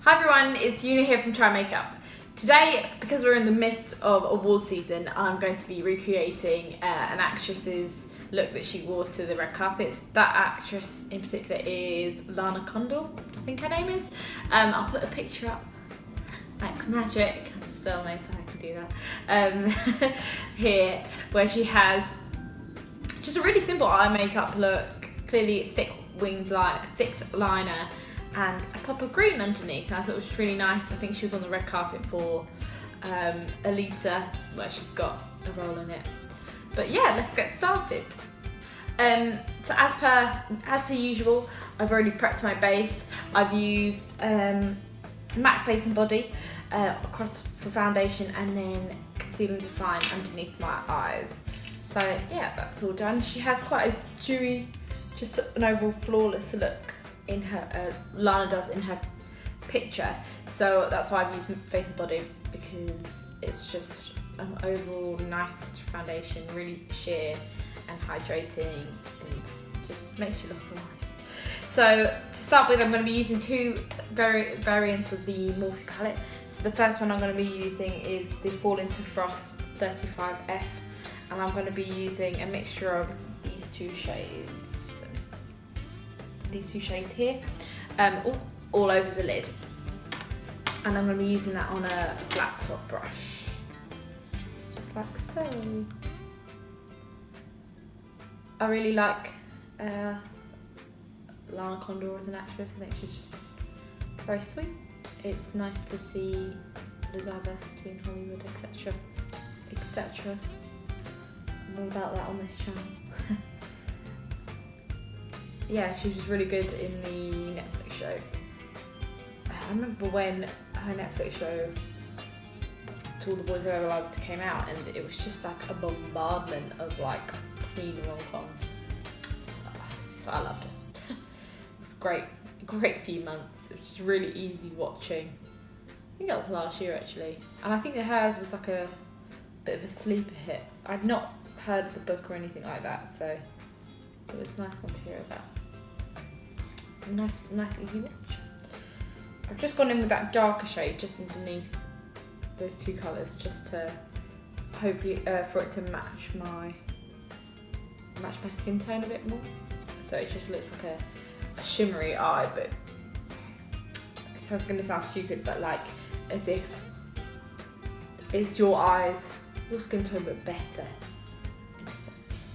Hi everyone, it's Una here from Try Makeup. Today, because we're in the midst of award season, I'm going to be recreating an actress's look that she wore to the red carpet. That actress in particular is Lana Condor, I think her name is. I'll put a picture up, like magic. I'm still amazed when I can do that. Here, where she has just a really simple eye makeup look, clearly thick liner, and a pop of green underneath. I thought it was really nice. I think she was on the red carpet for Alita, where she's got a role in it. But yeah, let's get started. So as per usual, I've already prepped my base. I've used matte face and body across for foundation, and then conceal and define underneath my eyes. So yeah, that's all done. She has quite a dewy, just an overall flawless look in her, Lana does in her picture. So that's why I've used face and body, because it's just an overall nice foundation, really sheer and hydrating, and just makes you look alive. So to start with, I'm going to be using two variants of the Morphe palette. So the first one I'm going to be using is the Fall Into Frost 35F, and I'm going to be using a mixture of these two shades. These two shades here, all over the lid, and I'm going to be using that on a flat top brush, just like so. I really like Lana Condor as an actress. I think she's just very sweet. It's nice to see the diversity in Hollywood, etc. etc. I'm all about that on this channel. Yeah, she was just really good in the Netflix show. I remember when her Netflix show, To All the Boys Who Ever Loved, came out, and it was just like a bombardment of like teen rom-com. So I loved it. It was a great few months. It was just really easy watching. I think that was last year actually, and I think hers was like a bit of a sleeper hit. I'd not heard of the book or anything like that, so it was a nice one to hear about. Nice easy watch. I've just gone in with that darker shade just underneath those two colours, just to hopefully for it to match my skin tone a bit more. So it just looks like a shimmery eye, but it's going to sound stupid, but like as if it's your skin tone, but better in a sense.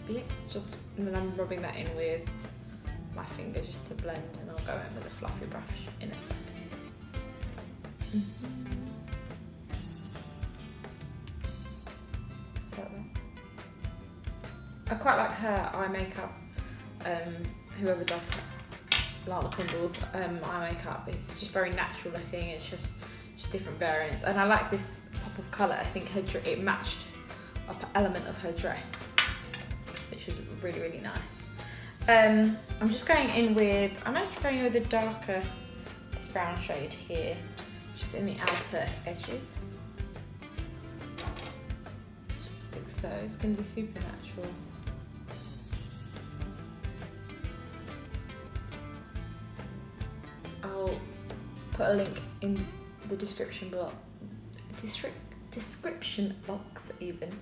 But yeah, and then I'm rubbing that in with my finger just to blend, and I'll go in with a fluffy brush in a second. Is that that? I quite like her eye makeup. Whoever does Lana Condor's eye makeup, it's just very natural looking. It's just different variants, and I like this pop of colour. I think it matched an element of her dress, which was really nice. I'm just going in with, I'm actually going with a darker, this brown shade here, just in the outer edges. Just think so. It's going to be super natural. I'll put a link in the description box even,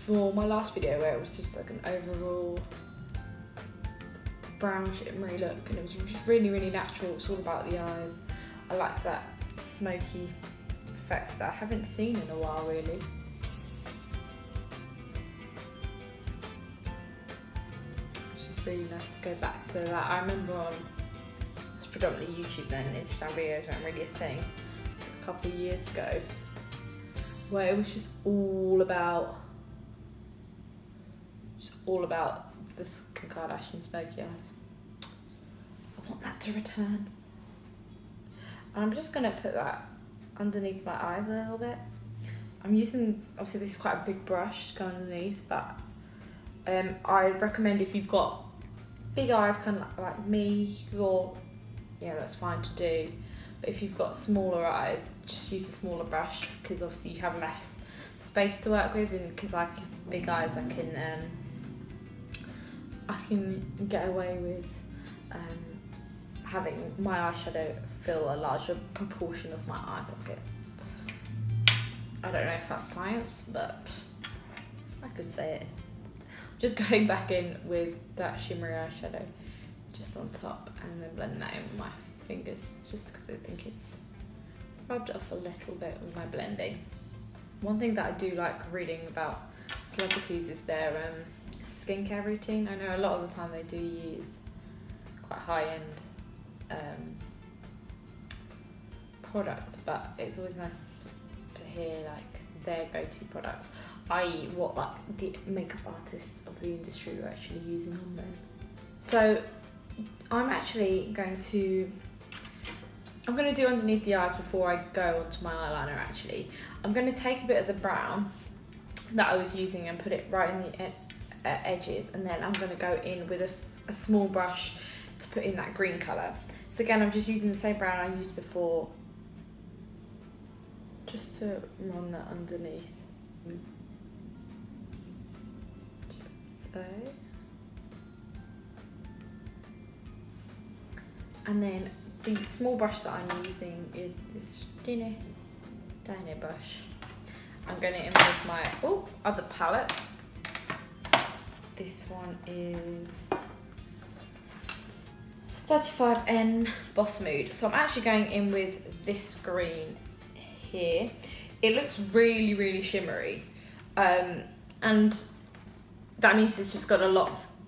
for my last video, where it was just like an overall brown shimmery look, and it was just really natural. It's all about the eyes. I like that smoky effect that I haven't seen in a while really. It's just really nice to go back to that. I remember it was predominantly YouTube then, Instagram videos weren't really a thing, a couple of years ago, where it was just all about this Kim Kardashian smoky eyes. I want that to return. And I'm just gonna put that underneath my eyes a little bit. I'm using, obviously this is quite a big brush to go underneath, but I recommend if you've got big eyes, kind of like me, that's fine to do. But if you've got smaller eyes, just use a smaller brush, because obviously you have less space to work with, and because I have big eyes, I can get away with having my eyeshadow fill a larger proportion of my eye socket. I don't know if that's science, but I could say it is. Just going back in with that shimmery eyeshadow just on top and then blending that in with my fingers, just because I think it's rubbed off a little bit with my blending. One thing that I do like reading about celebrities is their skincare routine. I know a lot of the time they do use quite high-end products, but it's always nice to hear like their go-to products, i.e. what like the makeup artists of the industry are actually using on them. So I'm going to do underneath the eyes before I go onto my eyeliner actually. I'm going to take a bit of the brown that I was using and put it right in the edges, and then I'm going to go in with a small brush to put in that green colour. So again, I'm just using the same brown I used before, just to run that underneath. Just so. And then the small brush that I'm using is this tiny brush. I'm going in with my other palette. This one is 35N Boss Mood. So I'm actually going in with this green here. It looks really, really shimmery. And that means it's just got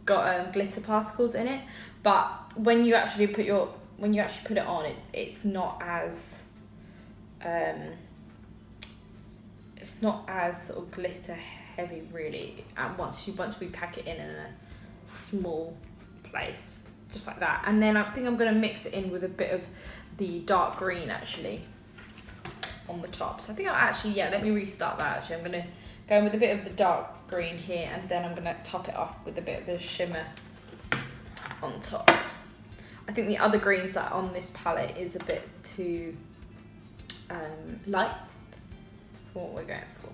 glitter particles in it. But when you actually put it on, it's not as sort of glitter heavy really. And once we pack it in a small place, just like that. And then I think I'm going to mix it in with a bit of the dark green actually on the top. So I think let me restart that actually. I'm going to go in with a bit of the dark green here, and then I'm going to top it off with a bit of the shimmer on top. I think the other greens that are on this palette is a bit too light for what we're going for.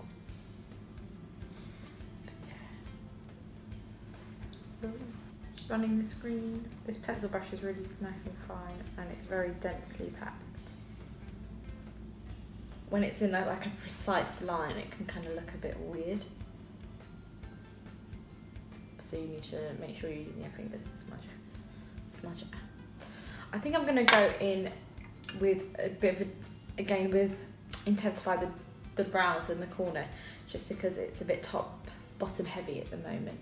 Just running this green. This pencil brush is really nice and fine, and it's very densely packed. When it's in like a precise line, it can kind of look a bit weird. So you need to make sure you're using your fingers to smudge it. I think I'm going to go in with a bit of intensify the browns in the corner, just because it's a bit bottom heavy at the moment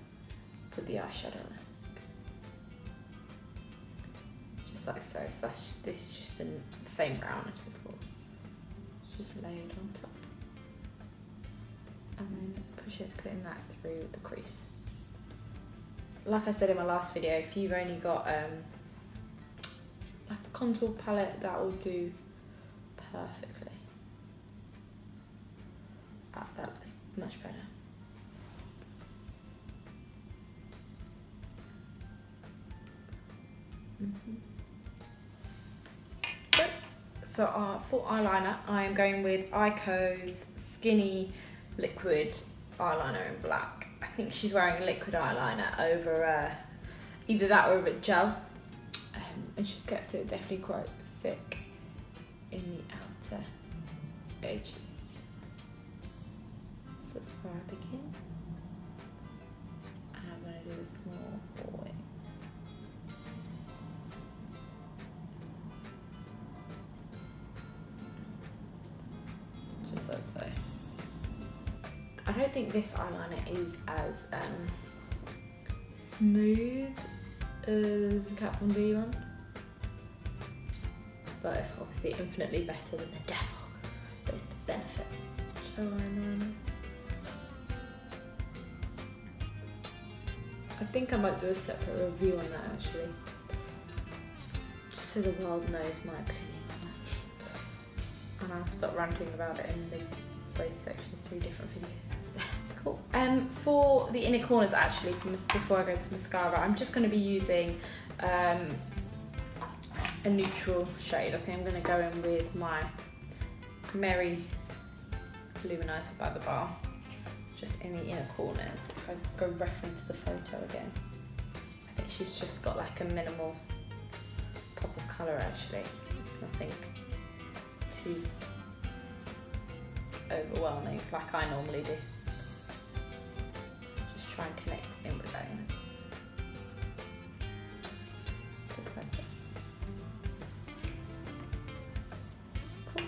with the eyeshadow. Just like so. So this is just the same brown as before. Just layered on top. And then putting that through the crease. Like I said in my last video, if you've only got like a contour palette, that will do perfectly. That looks much better. So for eyeliner, I'm going with Ico's Skinny Liquid Eyeliner in black. I think she's wearing a liquid eyeliner over either that or a bit gel. And she's kept it definitely quite thick in the outer edges. So that's where I begin. And I'm going to do a small hallway. Just like so. I don't think this eyeliner is as smooth as the Kat Von D one, but obviously infinitely better than the devil. That's the benefit. Eyeliner. I think I might do a separate review on that actually, just so the world knows my opinion on it. And I'll stop ranting about it in the both sections, 3 different videos. Cool. For the inner corners actually, before I go to mascara, I'm just going to be using a neutral shade. I think I'm going to go in with my Merry Illuminator by the Bar, just in the inner corners. If I go reference the photo again, I think she's just got like a minimal colour actually. It's nothing too overwhelming like I normally do. So just try and connect in with that. Just like that. Cool.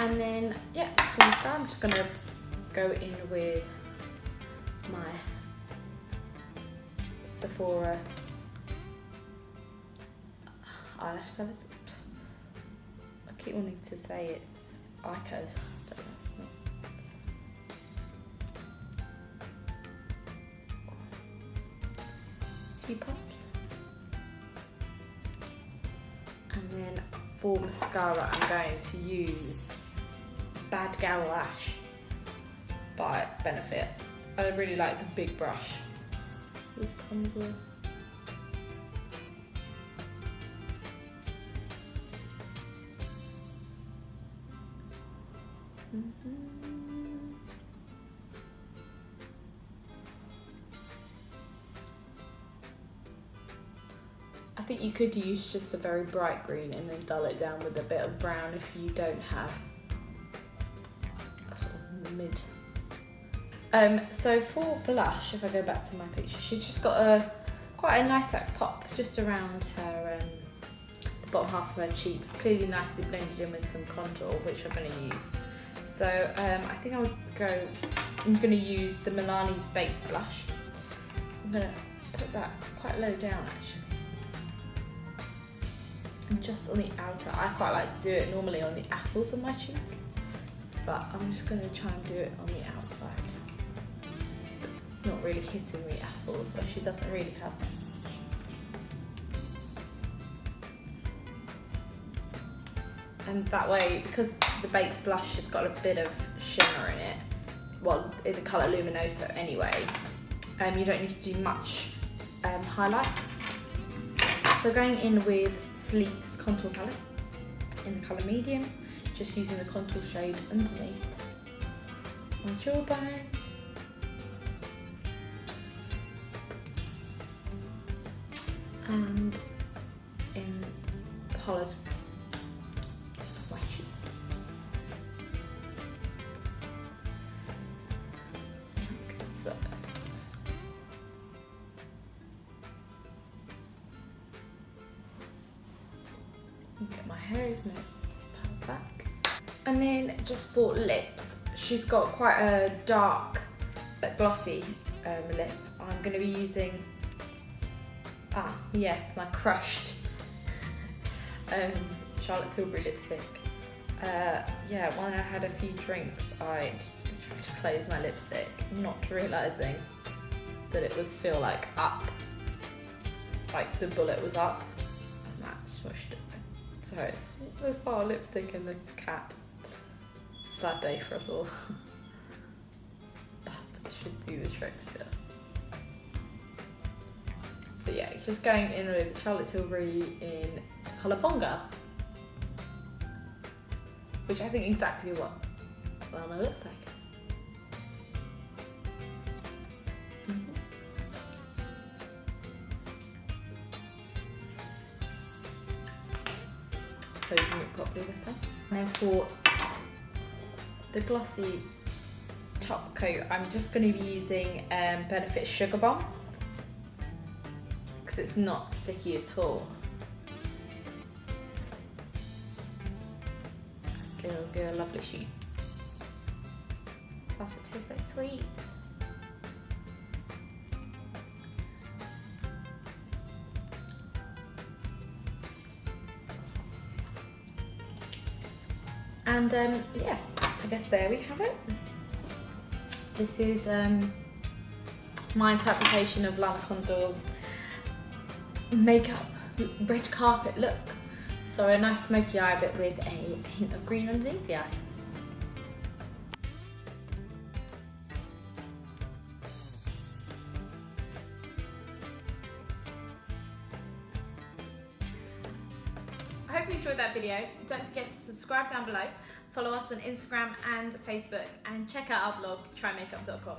And then, yeah, for the start, I'm just going to go in with my Sephora eyelash palette. I keep wanting to say it's Icos, but that's not. A few pops. And then for mascara, I'm going to use Bad Gal Lash by Benefit. I really like the big brush this comes with. I think you could use just a very bright green and then dull it down with a bit of brown if you don't have a sort of mid. So for blush, if I go back to my picture, she's just got quite a nice like pop just around her the bottom half of her cheeks, clearly nicely blended in with some contour, which I'm going to use. So I think I'm going to use the Milani's Baked blush. I'm going to put that quite low down actually. And just on the outer, I quite like to do it normally on the apples of my cheek, but I'm just going to try and do it on the outside. It's not really hitting the apples, but she doesn't really have them. And that way, because the Baked blush has got a bit of shimmer in it, well, in the colour Luminoso anyway, you don't need to do much highlight. So going in with Sleek's contour palette in the colour medium, just using the contour shade underneath my jawbone. And in the hollows of my cheeks. Like so. Get my hair even though it's pulled back. And then just for lips, she's got quite a dark, glossy lip. I'm going to be using, yes, my crushed Charlotte Tilbury lipstick. Yeah, when I had a few drinks, I tried to close my lipstick, not realising that it was still like up, like the bullet was up, and that smushed it. So there's part of lipstick in the cap. It's a sad day for us all, but it should do the trick still. So yeah, it's just going in with Charlotte Tilbury in colour Bonga, which I think exactly what Lana looks like. Closing it properly this time. And then for the glossy top coat, I'm just going to be using Benefit Sugar Bomb, because it's not sticky at all. It'll give a lovely sheen. Plus it tastes like sweets. And yeah, I guess there we have it. This is my interpretation of Lana Condor's makeup red carpet look. So a nice smoky eye, but with a hint of green underneath the eye. I hope you enjoyed that video. Don't forget to subscribe down below, follow us on Instagram and Facebook, and check out our blog, trymakeup.com.